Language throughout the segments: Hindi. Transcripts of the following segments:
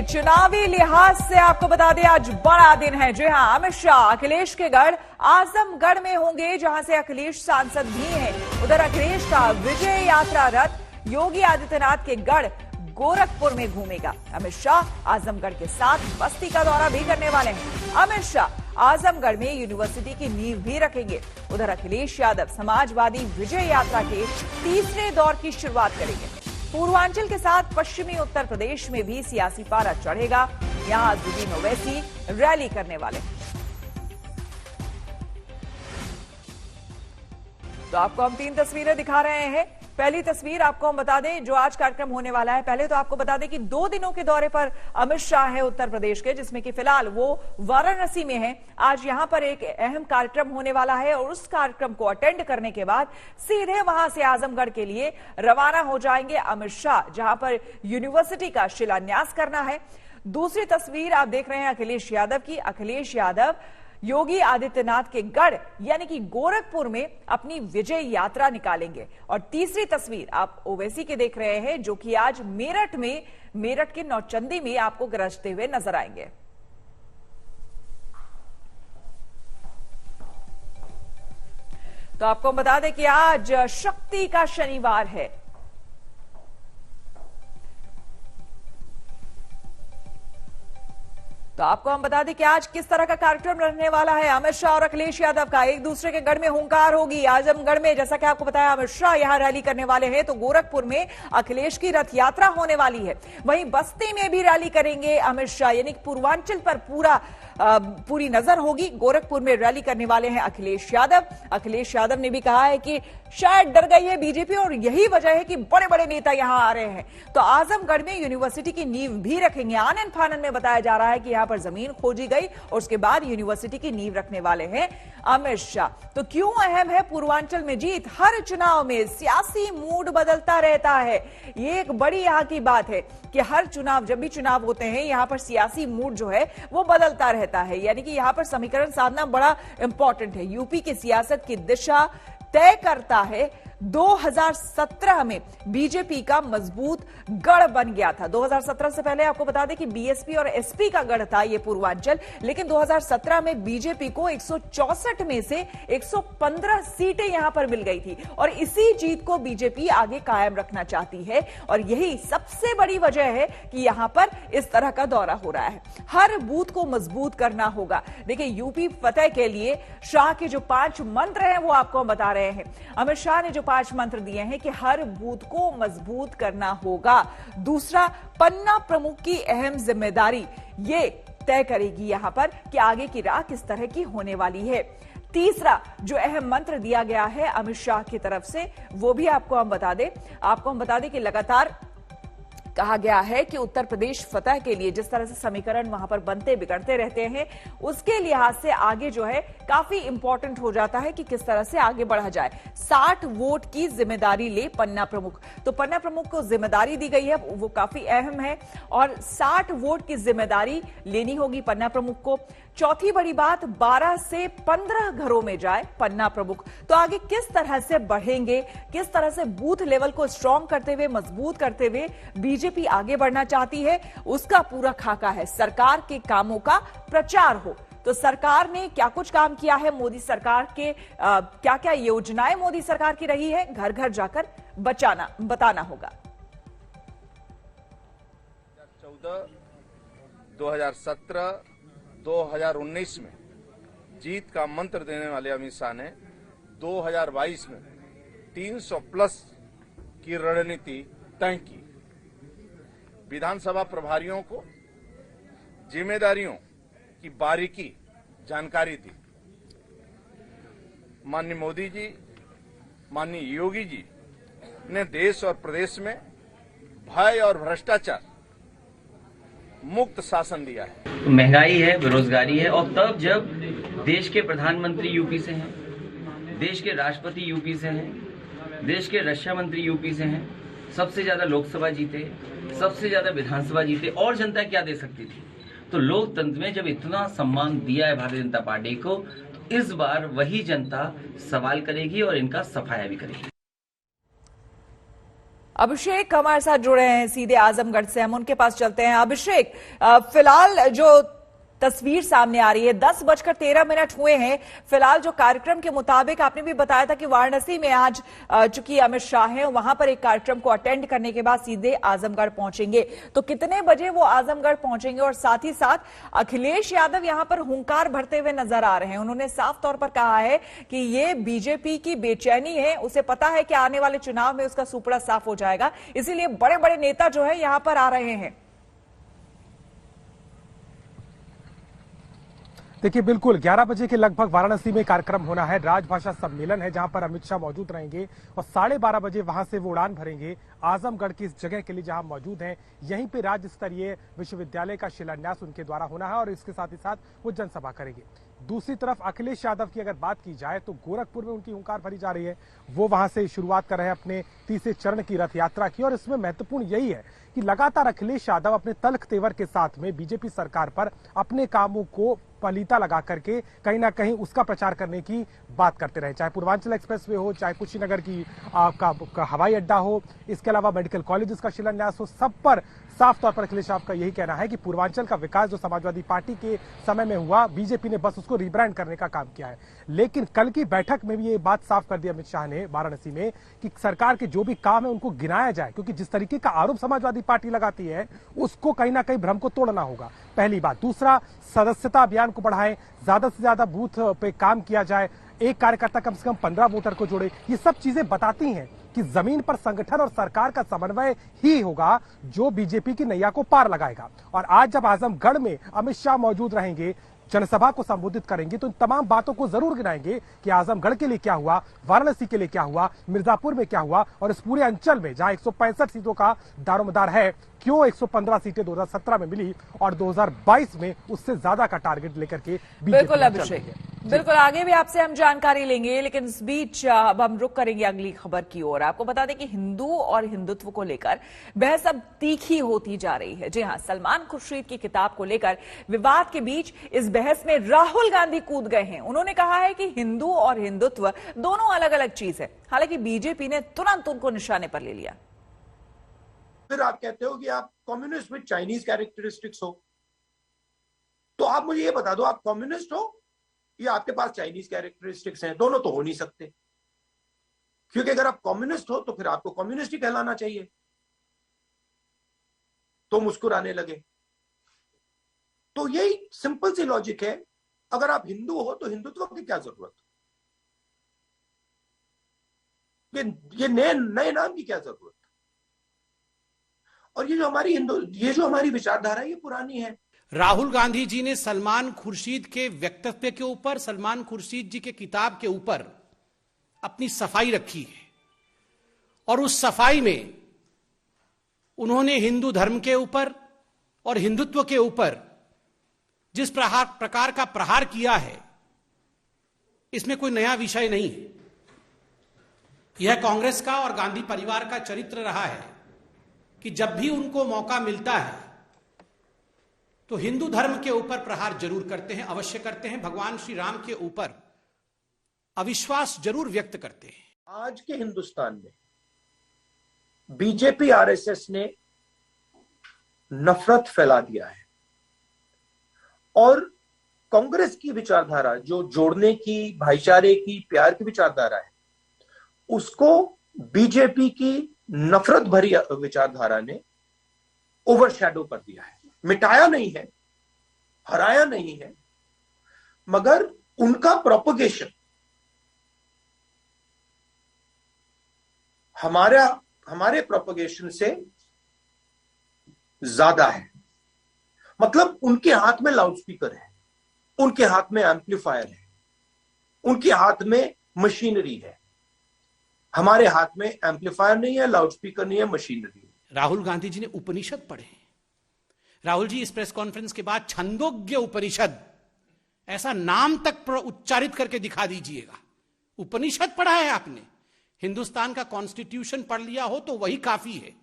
चुनावी लिहाज से आपको बता दें आज बड़ा दिन है। जी हां, अमित शाह अखिलेश के गढ़ आजमगढ़ में होंगे, जहां से अखिलेश सांसद भी हैं। उधर अखिलेश का विजय यात्रा रथ योगी आदित्यनाथ के गढ़ गोरखपुर में घूमेगा। अमित शाह आजमगढ़ के साथ बस्ती का दौरा भी करने वाले हैं। अमित शाह आजमगढ़ में यूनिवर्सिटी की नींव भी रखेंगे। उधर अखिलेश यादव समाजवादी विजय यात्रा के तीसरे दौर की शुरुआत करेंगे। पूर्वांचल के साथ पश्चिमी उत्तर प्रदेश में भी सियासी पारा चढ़ेगा। यहां जुबीन ओवैसी रैली करने वाले हैं। तो आपको हम 3 तस्वीरें दिखा रहे हैं। पहली तस्वीर आपको हम बता दें जो आज कार्यक्रम होने वाला है। पहले तो आपको बता दें कि 2 दिनों के दौरे पर अमित शाह है उत्तर प्रदेश के, जिसमें कि फिलहाल वो वाराणसी में है। आज यहां पर एक अहम कार्यक्रम होने वाला है और उस कार्यक्रम को अटेंड करने के बाद सीधे वहां से आजमगढ़ के लिए रवाना हो जाएंगे अमित शाह, जहां पर यूनिवर्सिटी का शिलान्यास करना है। दूसरी तस्वीर आप देख रहे हैं अखिलेश यादव की। अखिलेश यादव योगी आदित्यनाथ के गढ़ यानी कि गोरखपुर में अपनी विजय यात्रा निकालेंगे। और तीसरी तस्वीर आप ओवैसी के देख रहे हैं, जो कि आज मेरठ के नौचंदी में आपको गरजते हुए नजर आएंगे। तो आपको बता दें कि आज शक्ति का शनिवार है। तो आपको हम बता दें कि आज किस तरह का कार्यक्रम रहने वाला है। अमित शाह और अखिलेश यादव का एक दूसरे के गढ़ में हुंकार होगी। आजमगढ़ में जैसा कि आपको बताया अमित शाह यहां रैली करने वाले हैं, तो गोरखपुर में अखिलेश की रथ यात्रा होने वाली है। वहीं बस्ती में भी रैली करेंगे अमित शाह, यानी पूर्वांचल पर पूरी नजर होगी। गोरखपुर में रैली करने वाले हैं अखिलेश यादव। अखिलेश यादव ने भी कहा है कि शायद डर गई है बीजेपी और यही वजह है कि बड़े बड़े नेता यहां आ रहे हैं। तो आजमगढ़ में यूनिवर्सिटी की नींव भी रखेंगे। आनन फानन में बताया जा रहा है कि यहां पर जमीन खोजी गई और उसके बाद यूनिवर्सिटी की नींव रखने वाले हैं अमित शाह। तो क्यों अहम है पूर्वांचल में जीत? हर चुनाव में सियासी मूड बदलता रहता है। ये एक बड़ी यहां की बात है कि हर चुनाव, जब भी चुनाव होते हैं, यहां पर सियासी मूड जो है वो बदलता रहता है। यानी कि यहां पर समीकरण साधना बड़ा इंपॉर्टेंट है। यूपी की सियासत की दिशा तय करता है। 2017 में बीजेपी का मजबूत गढ़ बन गया था। 2017 से पहले आपको बता दें कि बीएसपी और एसपी का गढ़ था ये पूर्वांचल, लेकिन 2017 में बीजेपी को 164 में से 115 सीटें यहां पर मिल गई थी और इसी जीत को बीजेपी आगे कायम रखना चाहती है। और यही सबसे बड़ी वजह है कि यहां पर इस तरह का दौरा हो रहा है। हर बूथ को मजबूत करना होगा। देखिए, यूपी फतेह के लिए शाह के जो 5 मंत्र हैं वो आपको हम बता रहे हैं। अमित शाह ने जो 5 मंत्र दिए हैं कि हर बूथ को मजबूत करना होगा। दूसरा, पन्ना प्रमुख की अहम जिम्मेदारी ये तय करेगी यहां पर कि आगे की राह किस तरह की होने वाली है। तीसरा जो अहम मंत्र दिया गया है अमित शाह की तरफ से, वो भी आपको हम बता दें कि लगातार कहा गया है कि उत्तर प्रदेश फतह के लिए जिस तरह से समीकरण वहां पर बनते बिगड़ते रहते हैं, उसके लिहाज से आगे जो है काफी इंपॉर्टेंट हो जाता है कि किस तरह से आगे बढ़ा जाए। 60 वोट की जिम्मेदारी ले पन्ना प्रमुख। तो पन्ना प्रमुख को जिम्मेदारी दी गई है, वो काफी अहम है और 60 वोट की जिम्मेदारी लेनी होगी पन्ना प्रमुख को। चौथी बड़ी बात, 12 से 15 घरों में जाए पन्ना प्रमुख। तो आगे किस तरह से बढ़ेंगे, किस तरह से बूथ लेवल को स्ट्रांग करते हुए, मजबूत करते हुए बीजेपी आगे बढ़ना चाहती है, उसका पूरा खाका है। सरकार के कामों का प्रचार हो। तो सरकार ने क्या कुछ काम किया है, मोदी सरकार के क्या क्या योजनाएं मोदी सरकार की रही है, घर घर जाकर बताना होगा। 2017 2019 में जीत का मंत्र देने वाले अमित शाह ने 2022 में 300 प्लस की रणनीति तय की। विधानसभा प्रभारियों को जिम्मेदारियों की बारीकी जानकारी दी। माननीय मोदी जी, माननीय योगी जी ने देश और प्रदेश में भय और भ्रष्टाचार मुक्त शासन दिया है। महंगाई है, बेरोजगारी है, और तब जब देश के प्रधानमंत्री यूपी से हैं, देश के राष्ट्रपति यूपी से हैं, देश के रक्षा मंत्री यूपी से हैं, सबसे ज्यादा लोकसभा जीते, सबसे ज्यादा विधानसभा जीते, और जनता क्या दे सकती थी? तो लोकतंत्र में जब इतना सम्मान दिया है भारतीय जनता पार्टी को, तो इस बार वही जनता सवाल करेगी और इनका सफाया भी करेगी। अभिषेक हमारे साथ जुड़े हैं सीधे आजमगढ़ से, हम उनके पास चलते हैं। अभिषेक, फिलहाल जो तस्वीर सामने आ रही है, 10:13 हुए हैं। फिलहाल जो कार्यक्रम के मुताबिक आपने भी बताया था कि वाराणसी में आज चूंकि अमित शाह हैं, वहां पर एक कार्यक्रम को अटेंड करने के बाद सीधे आजमगढ़ पहुंचेंगे। तो कितने बजे वो आजमगढ़ पहुंचेंगे? और साथ ही साथ अखिलेश यादव यहां पर हुंकार भरते हुए नजर आ रहे हैं। उन्होंने साफ तौर पर कहा है कि ये बीजेपी की बेचैनी है, उसे पता है कि आने वाले चुनाव में उसका सुपड़ा साफ हो जाएगा, इसीलिए बड़े बड़े नेता जो है यहां पर आ रहे हैं। देखिए, बिल्कुल 11 बजे के लगभग वाराणसी में कार्यक्रम होना है। राजभाषा सम्मेलन है जहां पर अमित शाह मौजूद रहेंगे और 12:30 बजे वहां से वो उड़ान भरेंगे आजमगढ़ की इस जगह के लिए जहां मौजूद हैं। यहीं पे राज्य स्तरीय विश्वविद्यालय का शिलान्यास उनके द्वारा होना है और इसके साथ ही साथ वो जनसभा करेंगे। दूसरी तरफ अखिलेश यादव की अगर बात की जाए तो गोरखपुर में उनकी हुंकार भरी जा रही है। वो वहां से शुरुआत कर रहे हैं अपने तीसरे चरण की रथ यात्रा की और इसमें महत्वपूर्ण यही है कि लगातार अखिलेश यादव अपने तल्ख तेवर के साथ में बीजेपी सरकार पर अपने कामों को पलीता लगा करके कहीं ना कहीं उसका प्रचार करने की बात करते रहे, चाहे पूर्वांचल एक्सप्रेसवे हो, चाहे कुशीनगर की का हवाई अड्डा हो, इसके अलावा मेडिकल कॉलेजेस का शिलान्यास हो। सब पर साफ तौर पर अखिलेश यादव का यही कहना है कि पूर्वांचल का विकास जो समाजवादी पार्टी के समय में हुआ, बीजेपी ने बस उसको रिब्रांड करने का काम किया है। लेकिन कल की बैठक में भी ये बात साफ कर दी अमित शाह ने वाराणसी में कि सरकार के जो भी काम है उनको गिनाया जाए, क्योंकि जिस तरीके का आरोप समाजवादी पार्टी लगाती है उसको कहीं ना कहीं भ्रम को तोड़ना होगा, पहली बात। दूसरा, सदस्यता अभियान को बढ़ाएं, ज्यादा से ज्यादा बूथ पे काम किया जाए, एक कार्यकर्ता कम से कम 15 वोटर को जोड़े। ये सब चीजें बताती हैं कि जमीन पर संगठन और सरकार का समन्वय ही होगा जो बीजेपी की नैया को पार लगाएगा। और आज जब आजमगढ़ में अमित शाह मौजूद रहेंगे, जनसभा को संबोधित करेंगे, तो इन तमाम बातों को जरूर गिनाएंगे कि आजमगढ़ के लिए क्या हुआ, वाराणसी के लिए क्या हुआ, मिर्जापुर में क्या हुआ और इस पूरे अंचल में जहां 165 सीटों का दारोमदार है, क्यों 115 सीटें 2017 में मिली और 2022 में उससे ज्यादा का टारगेट लेकर के बिल्कुल अभिषेक, बिल्कुल आगे भी आपसे हम जानकारी लेंगे, लेकिन इस बीच अब हम रुक करेंगे अगली खबर की ओर। आपको बता दें कि हिंदू और हिंदुत्व को लेकर बहस अब तीखी होती जा रही है। जी हां, सलमान खुर्शीद की किताब को लेकर विवाद के बीच इस बहस में राहुल गांधी कूद गए हैं। उन्होंने कहा है कि हिंदू और हिंदुत्व दोनों अलग अलग चीज है। हालांकि बीजेपी ने तुरंत उनको निशाने पर ले लिया। फिर आप कहते हो कि आप कम्युनिस्ट विद चाइनीज कैरेक्टरिस्टिक्स हो, तो आप मुझे ये बता दो, आप कम्युनिस्ट हो या आपके पास चाइनीज कैरेक्टरिस्टिक्स हैं? दोनों तो हो नहीं सकते, क्योंकि अगर आप कम्युनिस्ट हो तो फिर आपको कम्युनिस्ट ही कहलाना चाहिए। तो मुस्कुराने लगे। तो यही सिंपल सी लॉजिक है। अगर आप हिंदू हो तो हिंदुत्व की क्या जरूरत, ये नए नाम की क्या जरूरत? और ये जो हमारी विचारधारा है ये पुरानी है। राहुल गांधी जी ने सलमान खुर्शीद के व्यक्तित्व के ऊपर, सलमान खुर्शीद जी के किताब के ऊपर अपनी सफाई रखी है और उस सफाई में उन्होंने हिंदू धर्म के ऊपर और हिंदुत्व के ऊपर जिस प्रकार का प्रहार किया है, इसमें कोई नया विषय नहीं है। यह कांग्रेस का और गांधी परिवार का चरित्र रहा है कि जब भी उनको मौका मिलता है तो हिंदू धर्म के ऊपर प्रहार जरूर करते हैं, अवश्य करते हैं। भगवान श्री राम के ऊपर अविश्वास जरूर व्यक्त करते हैं। आज के हिंदुस्तान में बीजेपी आरएसएस ने नफरत फैला दिया है और कांग्रेस की विचारधारा जो जोड़ने की, भाईचारे की, प्यार की विचारधारा है, उसको बीजेपी की नफरत भरी विचारधारा ने ओवरशैडो कर दिया है। मिटाया नहीं है, हराया नहीं है, मगर उनका प्रोपगेशन हमारे प्रोपगेशन से ज्यादा है। मतलब उनके हाथ में लाउडस्पीकर है, उनके हाथ में एम्पलीफायर है, उनके हाथ में मशीनरी है। हमारे हाथ में एम्पलीफायर नहीं है, लाउडस्पीकर नहीं है, मशीनरी है। राहुल गांधी जी ने उपनिषद पढ़े। राहुल जी इस प्रेस कॉन्फ्रेंस के बाद छंदोग्य उपनिषद ऐसा नाम तक उच्चारित करके दिखा दीजिएगा। उपनिषद पढ़ा है आपने? हिंदुस्तान का कॉन्स्टिट्यूशन पढ़ लिया हो तो वही काफी है।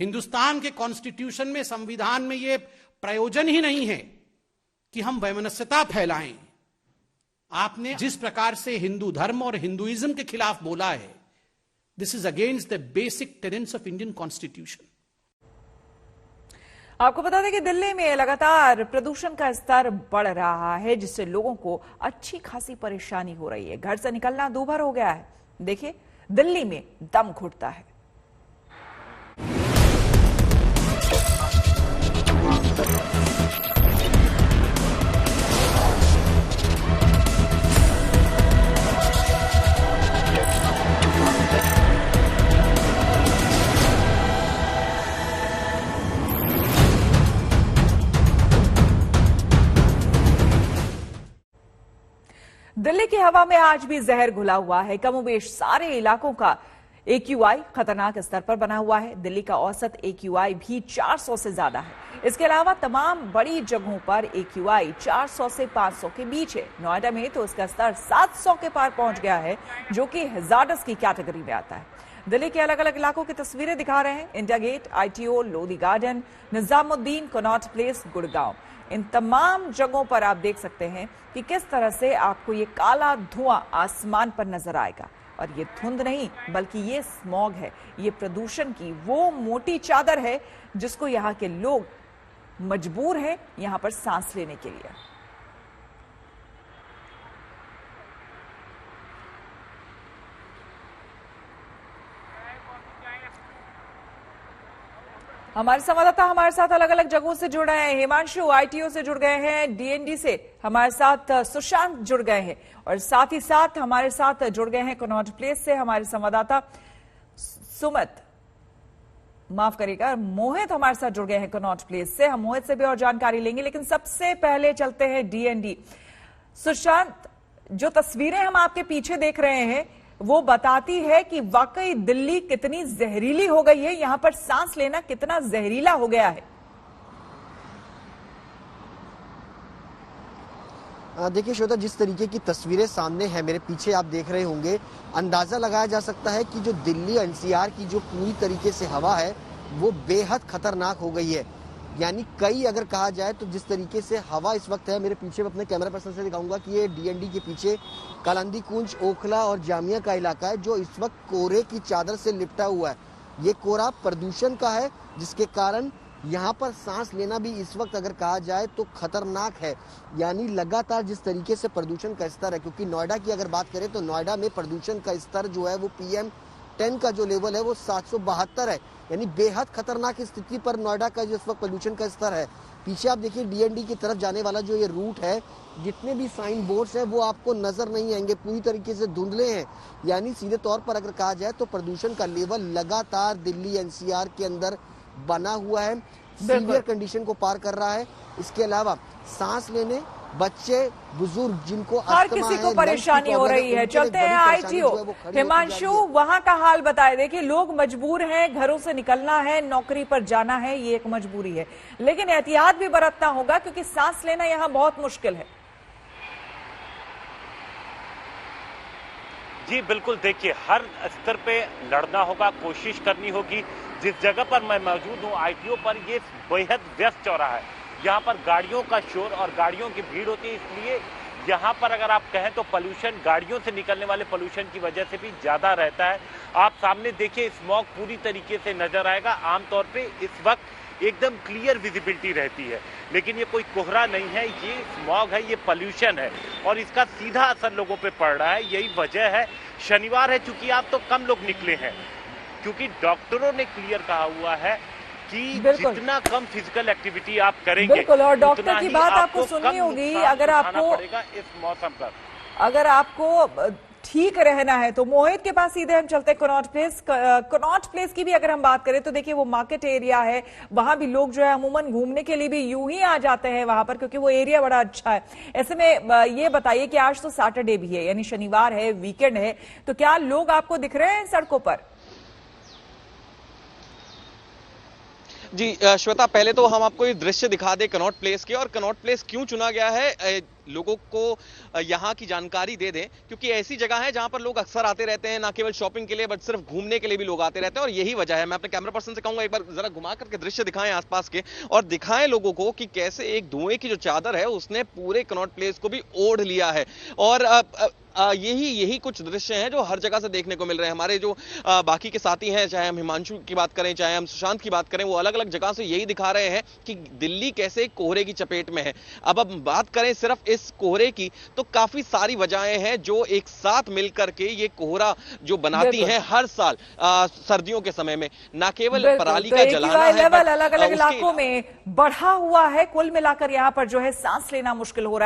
हिंदुस्तान के कॉन्स्टिट्यूशन में, संविधान में यह प्रयोजन ही नहीं है कि हम वैमनस्यता फैलाएं। आपने जिस प्रकार से हिंदू धर्म और हिंदुइज्म के खिलाफ बोला है, This is against the basic tenets of Indian Constitution. आपको बता दें कि दिल्ली में लगातार प्रदूषण का स्तर बढ़ रहा है, जिससे लोगों को अच्छी खासी परेशानी हो रही है। घर से निकलना दूभर हो गया है। देखिए, दिल्ली में दम घुटता है। दिल्ली की हवा में आज भी जहर घुला हुआ है। कमोबेश सारे इलाकों का AQI खतरनाक स्तर पर बना हुआ है। दिल्ली का औसत AQI भी 400 से ज्यादा है। इसके अलावा तमाम बड़ी जगहों पर AQI 400 से 500 के बीच है। नोएडा में तो इसका स्तर 700 के पार पहुंच गया है, जो कि हैजार्डस की कैटेगरी में आता है। दिल्ली के अलग अलग इलाकों की तस्वीरें दिखा रहे हैं। India Gate, ITO, Lodhi Garden, Nizamuddin, Connaught Place, Gurgaon, इन तमाम जगहों पर आप देख सकते हैं कि किस तरह से आपको ये काला धुआं आसमान पर नजर आएगा। और ये धुंध नहीं, बल्कि ये स्मॉग है। ये प्रदूषण की वो मोटी चादर है जिसको यहाँ के लोग मजबूर हैं यहाँ पर सांस लेने के लिए। हमारे संवाददाता हमारे साथ अलग अलग जगहों से जुड़ रहे हैं। हिमांशु ITO से जुड़ गए हैं, DND से हमारे साथ सुशांत जुड़ गए हैं, और साथ ही साथ हमारे साथ जुड़ गए हैं कनॉट प्लेस से हमारे संवाददाता सुमित, माफ करिएगा, मोहित हमारे साथ जुड़ गए हैं कनॉट प्लेस से। हम मोहित से भी और जानकारी लेंगे, लेकिन सबसे पहले चलते हैं DND। सुशांत, जो तस्वीरें हम आपके पीछे देख रहे हैं वो बताती है कि वाकई दिल्ली कितनी जहरीली हो गई है। यहां पर सांस लेना कितना जहरीला हो गया है। देखिए श्वेता, जिस तरीके की तस्वीरें सामने हैं मेरे पीछे आप देख रहे होंगे, अंदाजा लगाया जा सकता है कि जो दिल्ली NCR की जो पूरी तरीके से हवा है वो बेहद खतरनाक हो गई है। यानी कई अगर कहा जाए तो जिस तरीके से हवा इस वक्त है, मेरे पीछे मैं अपने कैमरा पर्सन से दिखाऊंगा कि ये DND के पीछे कालांदी कुंज, ओखला और जामिया का इलाका है, जो इस वक्त कोहरे की चादर से लिपटा हुआ है। ये कोहरा प्रदूषण का है, जिसके कारण यहाँ पर सांस लेना भी इस वक्त अगर कहा जाए तो खतरनाक है। यानी लगातार जिस तरीके से प्रदूषण का स्तर है, क्योंकि नोएडा की अगर बात करें तो नोएडा में प्रदूषण का स्तर जो है वो PM10 का जो लेवल है वो 772 है। यानी बेहद खतरनाक स्थिति पर नोएडा का जो इस वक्त प्रदूषण का स्तर है। पीछे आप देखिए DND की तरफ जाने वाला जो ये रूट है, जितने भी साइन बोर्ड्स हैं वो आपको नजर नहीं आएंगे, पूरी तरीके से धुंधले हैं। यानी सीधे तौर पर अगर कहा जाए तो प्रदूषण का लेवल लगातार दिल्ली NCR के अंदर बना हुआ है, सीवियर कंडीशन को पार कर रहा है। इसके अलावा सांस लेने, बच्चे, बुजुर्ग जिनको हर किसी को परेशानी हो रही है। चलते हैं ITO। हिमांशु, वहां का हाल बताए। देखिए, लोग मजबूर हैं, घरों से निकलना है, नौकरी पर जाना है, ये एक मजबूरी है, लेकिन एहतियात भी बरतना होगा क्योंकि सांस लेना यहाँ बहुत मुश्किल है। जी बिल्कुल, देखिए हर स्तर पे लड़ना होगा, कोशिश करनी होगी। जिस जगह पर मैं मौजूद हूँ ITO पर, ये बेहद व्यस्त चौराहा है। यहाँ पर गाड़ियों का शोर और गाड़ियों की भीड़ होती है, इसलिए यहाँ पर अगर आप कहें तो पोल्यूशन, गाड़ियों से निकलने वाले पोल्यूशन की वजह से भी ज़्यादा रहता है। आप सामने देखिए, स्मॉग पूरी तरीके से नजर आएगा। आमतौर पे इस वक्त एकदम क्लियर विजिबिलिटी रहती है, लेकिन ये कोई कोहरा नहीं है, ये स्मॉग है, ये पोल्यूशन है, और इसका सीधा असर लोगों पे पड़ रहा है। यही वजह है, शनिवार है, चूंकि आप तो कम लोग निकले हैं, क्योंकि डॉक्टरों ने क्लियर कहा हुआ है कि जितना कम फिजिकल एक्टिविटी आप करेंगे, बिल्कुल, और डॉक्टर की बात आपको सुननी होगी। अगर आपको इस मौसम पर अगर आपको ठीक रहना है तो मोहित के पास सीधे हम चलते हैं कनॉट प्लेस। कनॉट प्लेस की भी अगर हम बात करें तो देखिए, वो मार्केट एरिया है, वहां भी लोग जो है अमूमन घूमने के लिए भी यूं ही आ जाते हैं वहां पर, क्योंकि वो एरिया बड़ा अच्छा है। ऐसे में ये बताइए कि आज तो सैटरडे भी है, यानी शनिवार है, वीकेंड है, तो क्या लोग आपको दिख रहे हैं सड़कों पर? जी श्वेता, पहले तो हम आपको ये दृश्य दिखा दें कनॉट प्लेस के, और कनॉट प्लेस क्यों चुना गया है। लोगों को यहाँ की जानकारी दे दें, क्योंकि ऐसी जगह है जहां पर लोग अक्सर आते रहते हैं, ना केवल शॉपिंग के लिए बट सिर्फ घूमने के लिए भी लोग आते रहते हैं। और यही वजह है। मैं अपने कैमरा पर्सन से कहूंगा एक बार जरा घुमा करके दृश्य दिखाएं आसपास के, और दिखाएं लोगों को कि कैसे एक धुएं की जो चादर है उसने पूरे कनॉट प्लेस को भी ओढ़ लिया है। और यही कुछ दृश्य हैं जो हर जगह से देखने को मिल रहे हैं। हमारे जो बाकी के साथी हैं, चाहे हम हिमांशु की बात करें, चाहे हम सुशांत की बात करें, वो अलग अलग जगह से यही दिखा रहे हैं कि दिल्ली कैसे कोहरे की चपेट में है। अब बात करें सिर्फ इस कोहरे की, तो काफी सारी वजहें हैं जो एक साथ मिलकर के ये कोहरा जो बनाती हैं हर साल सर्दियों के समय में। न केवल पराली का जलाना है, लेवल अलग अलग इलाकों में बढ़ा हुआ है। कुल मिलाकर यहाँ पर जो है सांस लेना मुश्किल हो रहा है।